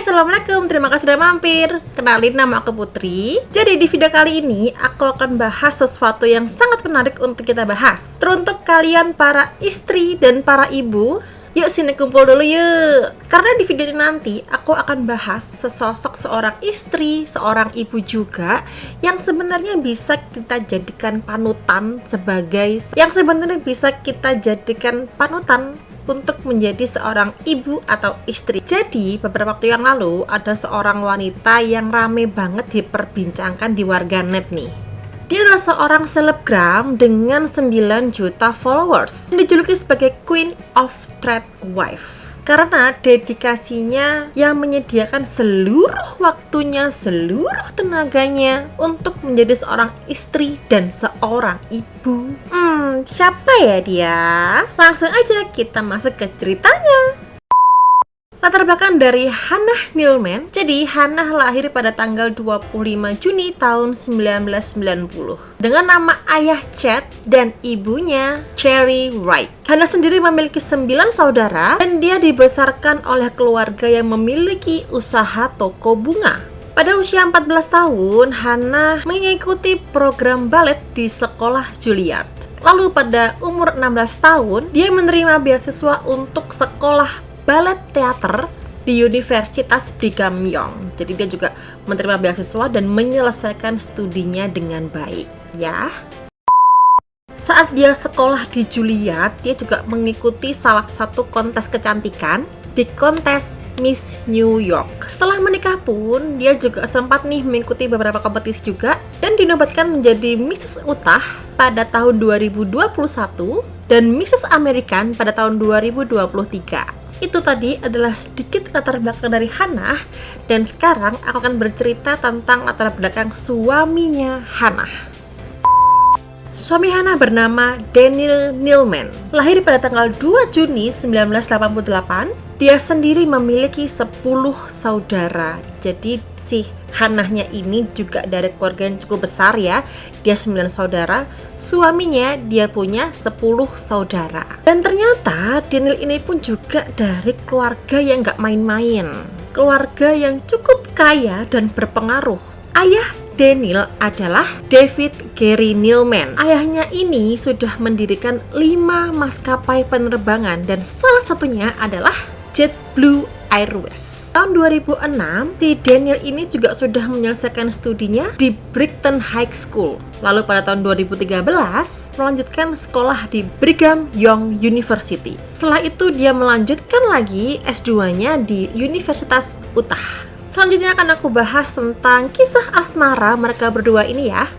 Assalamualaikum, terima kasih sudah mampir. Kenalin, nama aku Putri. Jadi di video kali ini aku akan bahas sesuatu yang sangat menarik untuk kita bahas. Teruntuk kalian para istri dan para ibu, yuk sini kumpul dulu yuk. Karena di video ini nanti aku akan bahas sesosok seorang istri, seorang ibu juga yang sebenarnya bisa kita jadikan panutan untuk menjadi seorang ibu atau istri. Jadi beberapa waktu yang lalu ada seorang wanita yang rame banget diperbincangkan di warganet nih. Dia adalah seorang selebgram dengan 9 juta followers, dijuluki sebagai Queen of Thread Wife karena dedikasinya yang menyediakan seluruh waktunya, seluruh tenaganya untuk menjadi seorang istri dan seorang ibu. Siapa ya dia? Langsung aja kita masuk ke ceritanya. Latar belakang dari Hannah Needleman. Jadi Hannah lahir pada tanggal 25 Juni tahun 1990 dengan nama ayah Chad dan ibunya Cherry Wright. Hannah sendiri memiliki 9 saudara dan dia dibesarkan oleh keluarga yang memiliki usaha toko bunga. Pada usia 14 tahun, Hannah mengikuti program balet di sekolah Juilliard. Lalu pada umur 16 tahun, dia menerima beasiswa untuk sekolah balet teater di Universitas Brigham Young. Jadi dia juga menerima beasiswa dan menyelesaikan studinya dengan baik, ya. Saat dia sekolah di Juilliard, dia juga mengikuti salah satu kontes kecantikan di kontes Miss New York. Setelah menikah pun, dia juga sempat nih mengikuti beberapa kompetisi juga dan dinobatkan menjadi Mrs. Utah pada tahun 2021 dan Mrs. American pada tahun 2023. Itu tadi adalah sedikit latar belakang dari Hannah, dan sekarang aku akan bercerita tentang latar belakang suaminya Hannah. Suami Hannah bernama Daniel Needleman. Lahir pada tanggal 2 Juni 1988. Dia sendiri memiliki 10 saudara. Jadi si Hannahnya ini juga dari keluarga yang cukup besar ya. Dia 9 saudara, suaminya dia punya 10 saudara. Dan ternyata Daniel ini pun juga dari keluarga yang gak main-main. Keluarga yang cukup kaya dan berpengaruh. Ayah Daniel adalah David Gary Needleman. Ayahnya ini sudah mendirikan 5 maskapai penerbangan dan salah satunya adalah JetBlue Airways. Tahun 2006, si Daniel ini juga sudah menyelesaikan studinya di Brighton High School. Lalu pada tahun 2013, melanjutkan sekolah di Brigham Young University. Setelah itu dia melanjutkan lagi S2-nya di Universitas Utah. Selanjutnya akan aku bahas tentang kisah asmara mereka berdua ini ya.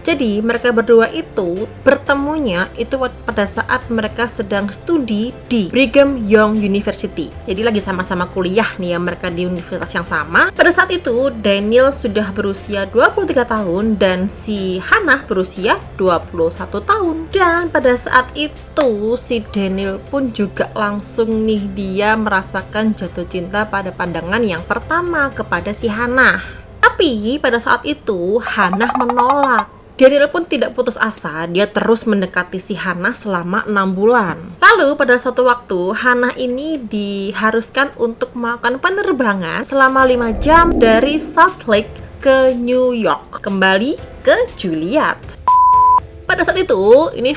Jadi mereka berdua itu bertemunya itu pada saat mereka sedang studi di Brigham Young University. Jadi lagi sama-sama kuliah nih ya, mereka di universitas yang sama. Pada saat itu Daniel sudah berusia 23 tahun dan si Hannah berusia 21 tahun. Dan pada saat itu si Daniel pun juga langsung nih dia merasakan jatuh cinta pada pandangan yang pertama kepada si Hannah. Tapi pada saat itu Hannah menolak. Daniel pun tidak putus asa, dia terus mendekati si Hannah selama 6 bulan. Lalu pada suatu waktu, Hannah ini diharuskan untuk melakukan penerbangan selama 5 jam dari Salt Lake ke New York, kembali ke Juilliard. Pada saat itu, ini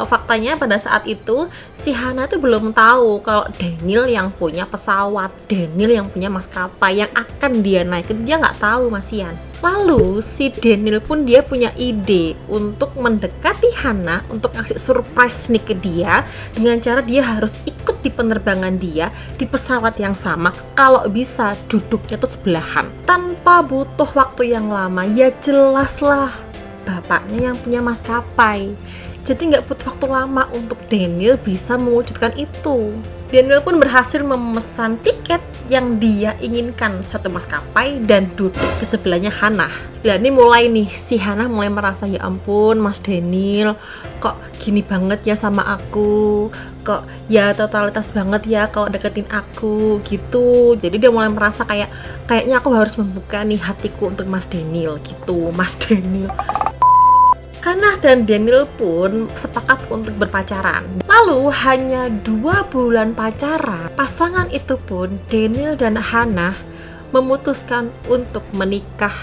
faktanya pada saat itu si Hannah tuh belum tahu kalau Daniel yang punya pesawat, Daniel yang punya maskapai yang akan dia naik, dia nggak tahu masian. Lalu si Daniel pun dia punya ide untuk mendekati Hannah untuk ngasih surprise nih ke dia dengan cara dia harus ikut di penerbangan dia di pesawat yang sama, kalau bisa duduknya tuh sebelahan tanpa butuh waktu yang lama. Ya jelas lah, bapaknya yang punya maskapai, jadi nggak butuh waktu lama untuk Daniel bisa mewujudkan itu. Daniel pun berhasil memesan tiket yang dia inginkan, satu maskapai, dan duduk di sebelahnya Hannah. Ya ini mulai nih, si Hannah mulai merasa, ya ampun Mas Daniel, kok gini banget ya sama aku, kok ya totalitas banget ya kalau deketin aku gitu. Jadi dia mulai merasa kayaknya aku harus membuka nih hatiku untuk Mas Daniel gitu, Mas Daniel. Hannah Hannah dan Daniel pun sepakat untuk berpacaran. Lalu hanya 2 bulan pacaran, pasangan itu pun, Daniel dan Hannah, memutuskan untuk menikah.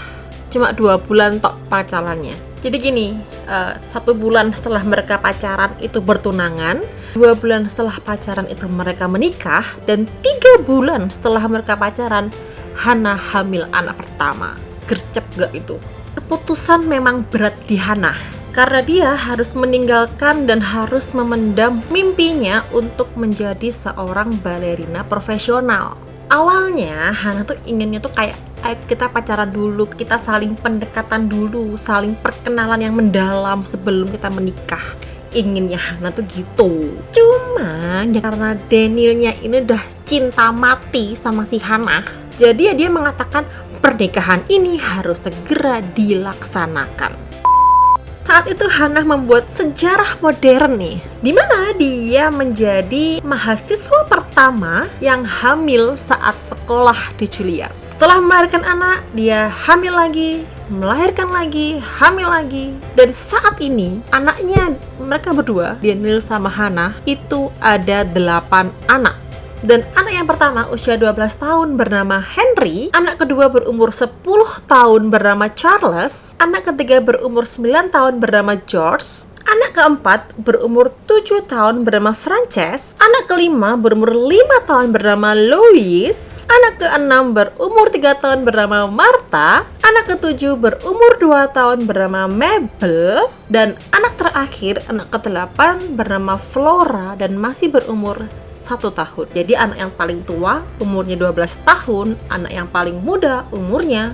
Cuma 2 bulan tok pacarannya. Jadi gini, 1 bulan setelah mereka pacaran itu bertunangan, 2 bulan setelah pacaran itu mereka menikah, dan 3 bulan setelah mereka pacaran, Hannah hamil anak pertama. Gercep gak itu? Keputusan memang berat di Hannah, karena dia harus meninggalkan dan harus memendam mimpinya untuk menjadi seorang balerina profesional. Awalnya Hannah tuh inginnya tuh kayak, ayo kita pacaran dulu, kita saling pendekatan dulu, saling perkenalan yang mendalam sebelum kita menikah. Inginnya Hannah tuh gitu. Cuma ya karena Danielnya ini udah cinta mati sama si Hannah, jadi ya dia mengatakan pernikahan ini harus segera dilaksanakan. Saat itu Hannah membuat sejarah modern nih, dimana dia menjadi mahasiswa pertama yang hamil saat sekolah di Juilliard. Setelah melahirkan anak, dia hamil lagi, melahirkan lagi, hamil lagi. Dan saat ini anaknya mereka berdua, Daniel sama Hannah, itu ada 8 anak. Dan anak yang pertama usia 12 tahun bernama Henry, anak kedua berumur 10 tahun bernama Charles, anak ketiga berumur 9 tahun bernama George, anak keempat berumur 7 tahun bernama Frances, anak kelima berumur 5 tahun bernama Louis, anak keenam berumur 3 tahun bernama Martha, anak ketujuh berumur 2 tahun bernama Mabel, dan anak terakhir, anak ke-8 bernama Flora dan masih berumur 1 tahun. Jadi anak yang paling tua umurnya 12 tahun, anak yang paling muda umurnya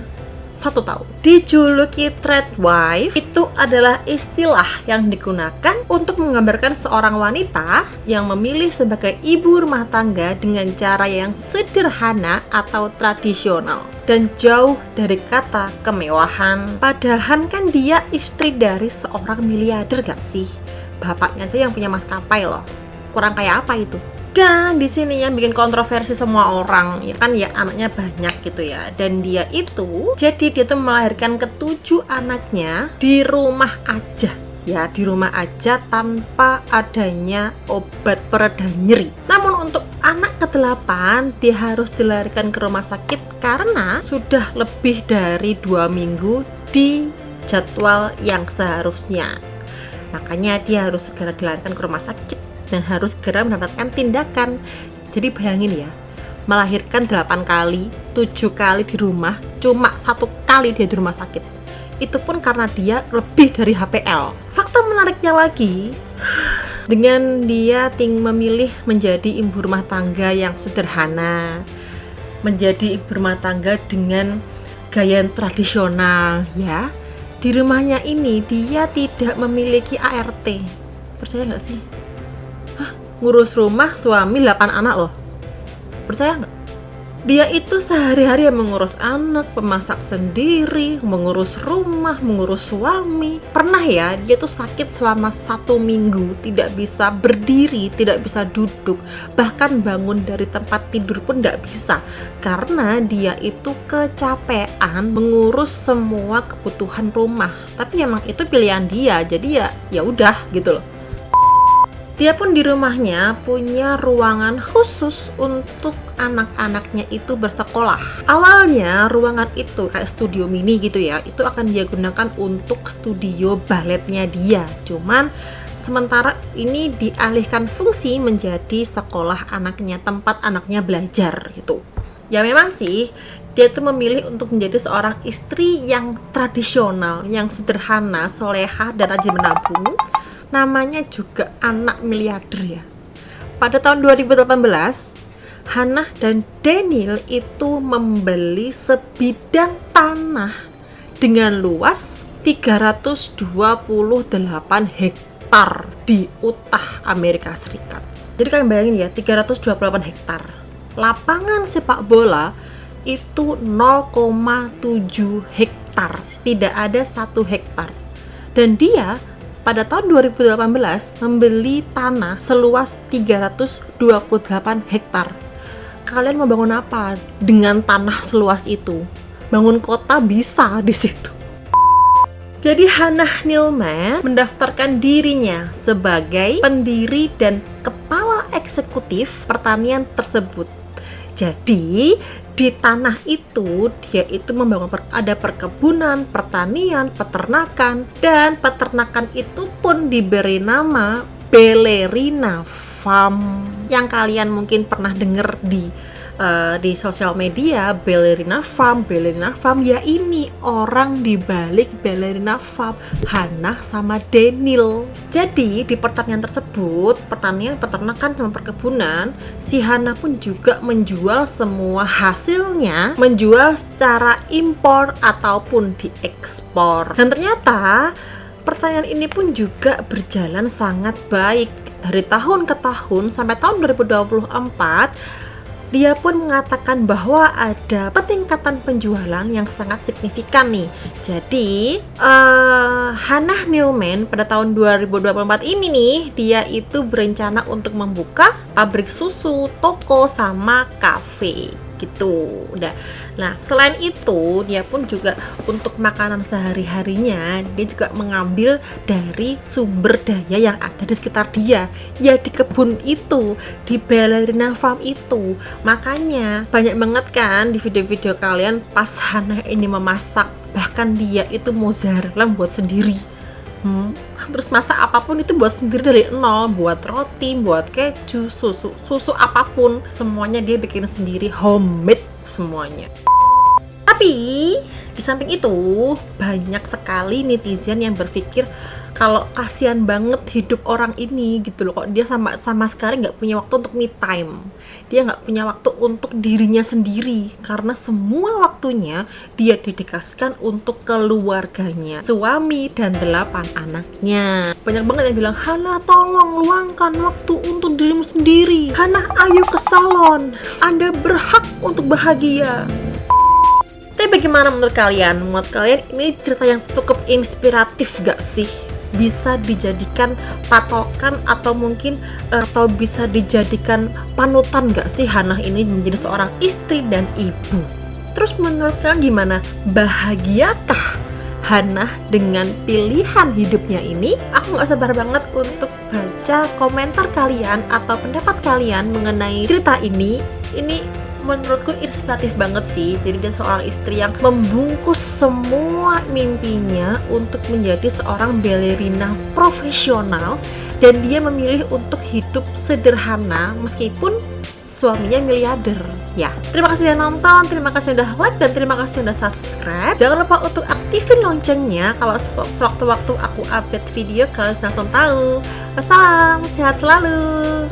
1 tahun. Dijuluki Threadwife, itu adalah istilah yang digunakan untuk menggambarkan seorang wanita yang memilih sebagai ibu rumah tangga dengan cara yang sederhana atau tradisional dan jauh dari kata kemewahan. Padahal kan dia istri dari seorang miliarder gak sih? Bapaknya tuh yang punya maskapai loh. Kurang kayak apa itu? Dan di sini yang bikin kontroversi semua orang, ya kan, ya anaknya banyak gitu ya. Dan dia itu, jadi dia tuh melahirkan ke-7 anaknya di rumah aja. Ya, di rumah aja tanpa adanya obat pereda nyeri. Namun untuk anak ke-8, dia harus dilarikan ke rumah sakit karena sudah lebih dari 2 minggu di jadwal yang seharusnya. Makanya dia harus segera dilarikan ke rumah sakit dan harus segera mendapatkan tindakan. Jadi bayangin ya, melahirkan 8 kali, 7 kali di rumah, cuma 1 kali dia di rumah sakit. Itu pun karena dia lebih dari HPL. Fakta menariknya lagi, dengan dia memilih menjadi ibu rumah tangga yang sederhana, menjadi ibu rumah tangga dengan gaya yang tradisional ya, di rumahnya ini dia tidak memiliki ART. Percaya nggak sih? Ngurus rumah suami 8 anak loh. Percaya nggak? Dia itu sehari-hari mengurus anak, memasak sendiri, mengurus rumah, mengurus suami. Pernah ya, dia tuh sakit selama 1 minggu, tidak bisa berdiri, tidak bisa duduk, bahkan bangun dari tempat tidur pun tidak bisa, karena dia itu kecapean mengurus semua kebutuhan rumah. Tapi emang itu pilihan dia, jadi ya udah gitu loh. Dia pun di rumahnya punya ruangan khusus untuk anak-anaknya itu bersekolah. Awalnya ruangan itu kayak studio mini gitu ya, itu akan dia gunakan untuk studio baletnya dia. Cuman sementara ini dialihkan fungsi menjadi sekolah anaknya, tempat anaknya belajar gitu. Ya memang sih, dia tuh memilih untuk menjadi seorang istri yang tradisional, yang sederhana, solehah, dan rajin menabung. Namanya juga anak miliarder ya. Pada tahun 2018, Hannah dan Daniel itu membeli sebidang tanah dengan luas 328 hektar di Utah, Amerika Serikat. Jadi kalian bayangin ya, 328 hektar. Lapangan sepak bola itu 0,7 hektar, tidak ada 1 hektar. Dan dia pada tahun 2018 membeli tanah seluas 328 hektar. Kalian mau bangun apa dengan tanah seluas itu? Bangun kota bisa di situ. Jadi Hannah Needleman mendaftarkan dirinya sebagai pendiri dan kepala eksekutif pertanian tersebut. Jadi di tanah itu dia itu membangun ada perkebunan, pertanian, peternakan, dan peternakan itu pun diberi nama Ballerina Farm. Yang kalian mungkin pernah dengar di sosial media, Ballerina Farm, ya ini orang di balik Ballerina Farm, Hannah sama Daniel. Jadi di pertanian tersebut, pertanian, peternakan, sama perkebunan, si Hannah pun juga menjual semua hasilnya, menjual secara impor ataupun diekspor. Dan ternyata pertanian ini pun juga berjalan sangat baik dari tahun ke tahun sampai tahun 2024. Dia pun mengatakan bahwa ada peningkatan penjualan yang sangat signifikan nih. Jadi Hannah Needleman pada tahun 2024 ini nih, dia itu berencana untuk membuka pabrik susu, toko, sama kafe gitu. Udah. Nah, selain itu dia pun juga untuk makanan sehari-harinya dia juga mengambil dari sumber daya yang ada di sekitar dia, ya di kebun itu, di Ballerina Farm itu. Makanya banyak banget kan di video-video kalian pas Hannah ini memasak, bahkan dia itu mozzarella buat sendiri. Terus masak apapun itu buat sendiri dari nol, buat roti, buat keju, susu apapun, semuanya dia bikin sendiri, homemade semuanya. Tapi di samping itu banyak sekali netizen yang berpikir kalau kasihan banget hidup orang ini gitu loh, kok dia sama sekali nggak punya waktu untuk me time, dia nggak punya waktu untuk dirinya sendiri karena semua waktunya dia dedikasikan untuk keluarganya, suami dan 8 anaknya. Banyak banget yang bilang, Hannah tolong luangkan waktu untuk dirimu sendiri, Hannah ayo ke salon, Anda berhak untuk bahagia. Tapi bagaimana menurut kalian? Menurut kalian ini cerita yang cukup inspiratif gak sih? Bisa dijadikan patokan atau mungkin atau bisa dijadikan panutan gak sih Hannah ini menjadi seorang istri dan ibu? Terus menurut kalian gimana? Bahagiakah Hannah dengan pilihan hidupnya ini? Aku gak sabar banget untuk baca komentar kalian atau pendapat kalian mengenai cerita ini. Ini menurutku inspiratif banget sih. Jadi dia seorang istri yang membungkus semua mimpinya untuk menjadi seorang ballerina profesional, dan dia memilih untuk hidup sederhana meskipun suaminya miliarder. Ya, terima kasih sudah nonton, terima kasih sudah like, dan terima kasih sudah subscribe. Jangan lupa untuk aktifin loncengnya kalau sewaktu-waktu aku update video kalian langsung tahu. Wassalam, sehat selalu.